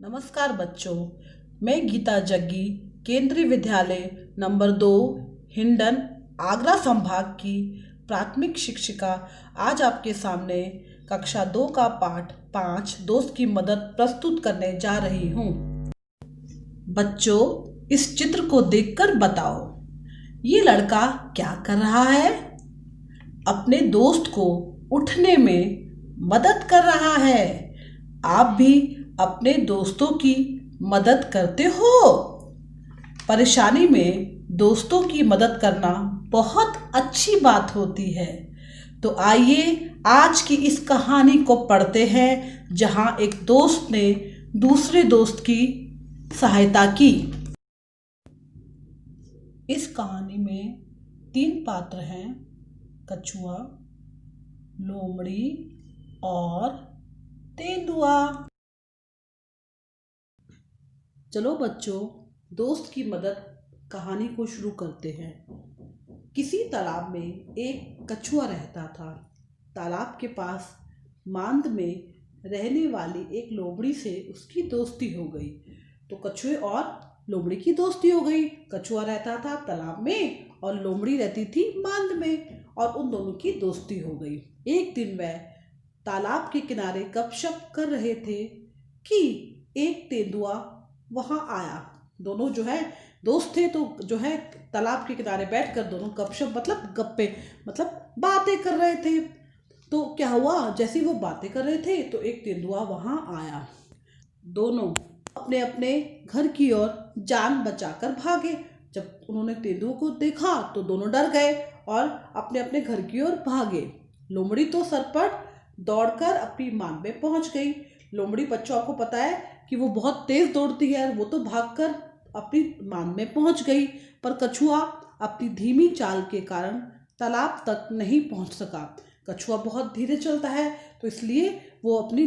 नमस्कार बच्चों, मैं गीता जग्गी केंद्रीय विद्यालय नंबर 2 हिंडन आगरा संभाग की प्राथमिक शिक्षिका आज आपके सामने कक्षा 2 का पाठ 5 दोस्त की मदद प्रस्तुत करने जा रही हूँ। बच्चों, इस चित्र को देखकर बताओ, ये लड़का क्या कर रहा है? अपने दोस्त को उठने में मदद कर रहा है। आप भी अपने दोस्तों की मदद करते हो? परेशानी में दोस्तों की मदद करना बहुत अच्छी बात होती है। तो आइए आज की इस कहानी को पढ़ते हैं, जहां एक दोस्त ने दूसरे दोस्त की सहायता की। इस कहानी में 3 पात्र हैं, कछुआ, लोमड़ी और तेंदुआ। चलो बच्चों, दोस्त की मदद कहानी को शुरू करते हैं। किसी तालाब में एक कछुआ रहता था। तालाब के पास मांद में रहने वाली एक लोमड़ी से उसकी दोस्ती हो गई। तो कछुए और लोमड़ी की दोस्ती हो गई। कछुआ रहता था तालाब में और लोमड़ी रहती थी मांद में, और उन दोनों की दोस्ती हो गई। एक दिन वह तालाब के किनारे गपशप कर रहे थे कि एक तेंदुआ वहां आया। दोनों जो है दोस्त थे, तो जो है तालाब के किनारे बैठकर दोनों गपशप मतलब गप्पे मतलब बातें कर रहे थे। तो क्या हुआ, जैसे वो बातें कर रहे थे तो एक तेंदुआ वहां आया। दोनों अपने अपने घर की ओर जान बचाकर भागे। जब उन्होंने तेंदुए को देखा तो दोनों डर गए और अपने अपने घर की ओर भागे। लोमड़ी तो सरपट दौड़कर अपनी मांद में पहुंच गई। लोमड़ी, बच्चों आपको पता है कि वो बहुत तेज दौड़ती है, वो तो भागकर अपनी मांद में पहुंच गई। पर कछुआ अपनी धीमी चाल के कारण तालाब तक नहीं पहुंच सका। कछुआ बहुत धीरे चलता है, तो इसलिए वो अपनी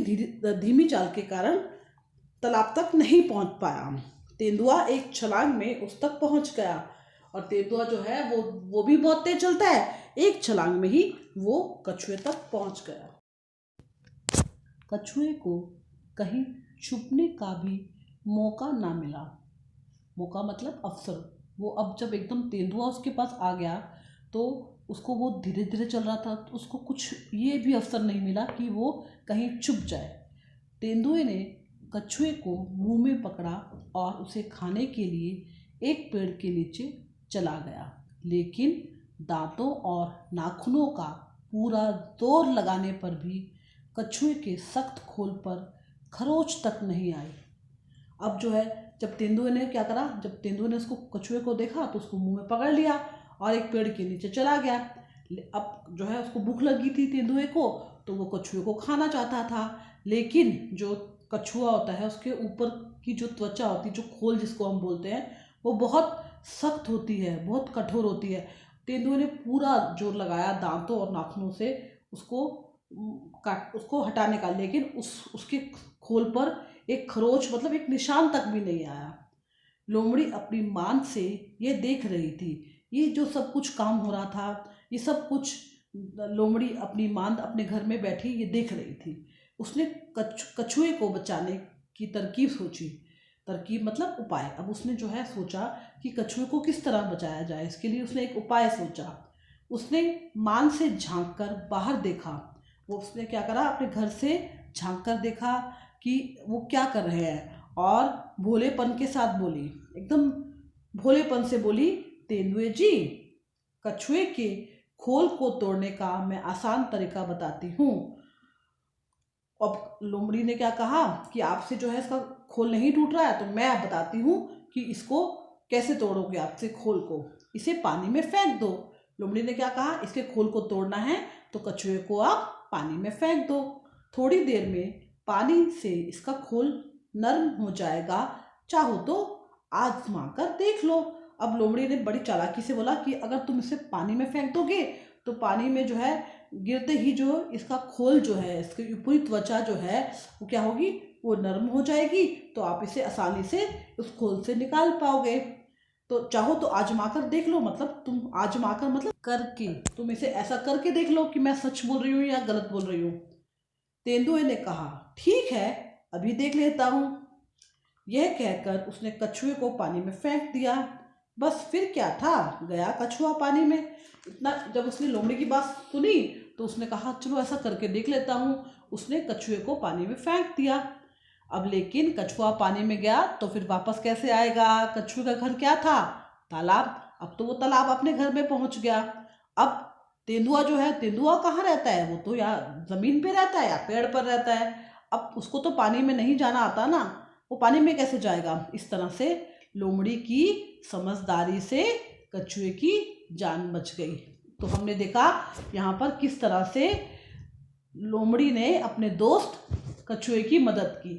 धीमी चाल के कारण तालाब तक नहीं पहुंच पाया। तेंदुआ एक छलांग में उस तक पहुंच गया, और तेंदुआ जो है वो भी बहुत तेज चलता है। एक छलांग में ही वो कछुए तक पहुंच गया। कछुए को कहीं छुपने का भी मौका ना मिला। मौका मतलब अवसर। वो अब जब एकदम तेंदुआ उसके पास आ गया तो उसको, वो धीरे धीरे चल रहा था, तो उसको कुछ ये भी अवसर नहीं मिला कि वो कहीं छुप जाए। तेंदुए ने कछुए को मुंह में पकड़ा और उसे खाने के लिए एक पेड़ के नीचे चला गया। लेकिन दांतों और नाखूनों का पूरा जोर लगाने पर भी कछुए के सख्त खोल पर खरोच तक नहीं आई। अब जो है, जब तेंदुए ने क्या करा, जब तेंदुए ने उसको कछुए को देखा तो उसको मुंह में पकड़ लिया और एक पेड़ के नीचे चला गया। अब जो है उसको भूख लगी थी तेंदुए को, तो वो कछुए को खाना चाहता था। लेकिन जो कछुआ होता है, उसके ऊपर की जो त्वचा होती है, जो खोल जिसको हम बोलते हैं, वो बहुत सख्त होती है, बहुत कठोर होती है। तेंदुए ने पूरा जोर लगाया दांतों और नाखूनों से उसको हटाने का, लेकिन उसके खोल पर एक खरोच मतलब एक निशान तक भी नहीं आया। लोमड़ी अपनी मांद से ये देख रही थी। ये जो सब कुछ काम हो रहा था, ये सब कुछ लोमड़ी अपनी मांद अपने घर में बैठी ये देख रही थी। उसने कछुए को बचाने की तरकीब सोची। तरकीब मतलब उपाय। अब उसने जो है सोचा कि कछुए को किस तरह बचाया जाए। इसके लिए उसने एक उपाय सोचा। उसने मांद से झांक कर बाहर देखा। वो उसने क्या करा, अपने घर से झांक कर देखा कि वो क्या कर रहे हैं, और भोलेपन के साथ बोली, एकदम भोलेपन से बोली, तेंदुए जी, कछुए के खोल को तोड़ने का मैं आसान तरीका बताती हूँ। अब लोमड़ी ने क्या कहा कि आपसे जो है इसका खोल नहीं टूट रहा है, तो मैं आप बताती हूँ कि इसको कैसे तोड़ोगे। आपसे खोल को इसे पानी में फेंक दो। लोमड़ी ने क्या कहा, इसके खोल को तोड़ना है तो कछुए को आप पानी में फेंक दो। थोड़ी देर में पानी से इसका खोल नरम हो जाएगा, चाहो तो आजमा कर देख लो। अब लोमड़ी ने बड़ी चालाकी से बोला कि अगर तुम इसे पानी में फेंक दोगे तो पानी में जो है गिरते ही जो इसका खोल जो है, इसकी ऊपरी त्वचा जो है वो क्या होगी, वो नरम हो जाएगी, तो आप इसे आसानी से उस खोल से निकाल पाओगे। तो चाहो तो आजमा कर देख लो, मतलब तुम आजमा कर मतलब करके, तुम इसे ऐसा करके देख लो कि मैं सच बोल रही हूँ या गलत बोल रही हूँ। तेंदुए ने कहा, ठीक है, अभी देख लेता हूँ। यह कहकर उसने कछुए को पानी में फेंक दिया। बस फिर क्या था, गया कछुआ पानी में। इतना जब उसने लोमड़ी की बात सुनी तो उसने कहा चलो ऐसा करके देख लेता हूँ। उसने कछुए को पानी में फेंक दिया। अब लेकिन कछुआ पानी में गया तो फिर वापस कैसे आएगा? कछुए का घर क्या था? तालाब। अब तो वो तालाब अपने घर में पहुंच गया। अब तेंदुआ जो है, तेंदुआ कहाँ रहता है? वो तो या जमीन पे रहता है या पेड़ पर रहता है। अब उसको तो पानी में नहीं जाना आता ना, वो पानी में कैसे जाएगा? इस तरह से लोमड़ी की समझदारी से कछुए की जान बच गई। तो हमने देखा यहाँ पर किस तरह से लोमड़ी ने अपने दोस्त कछुए की मदद की।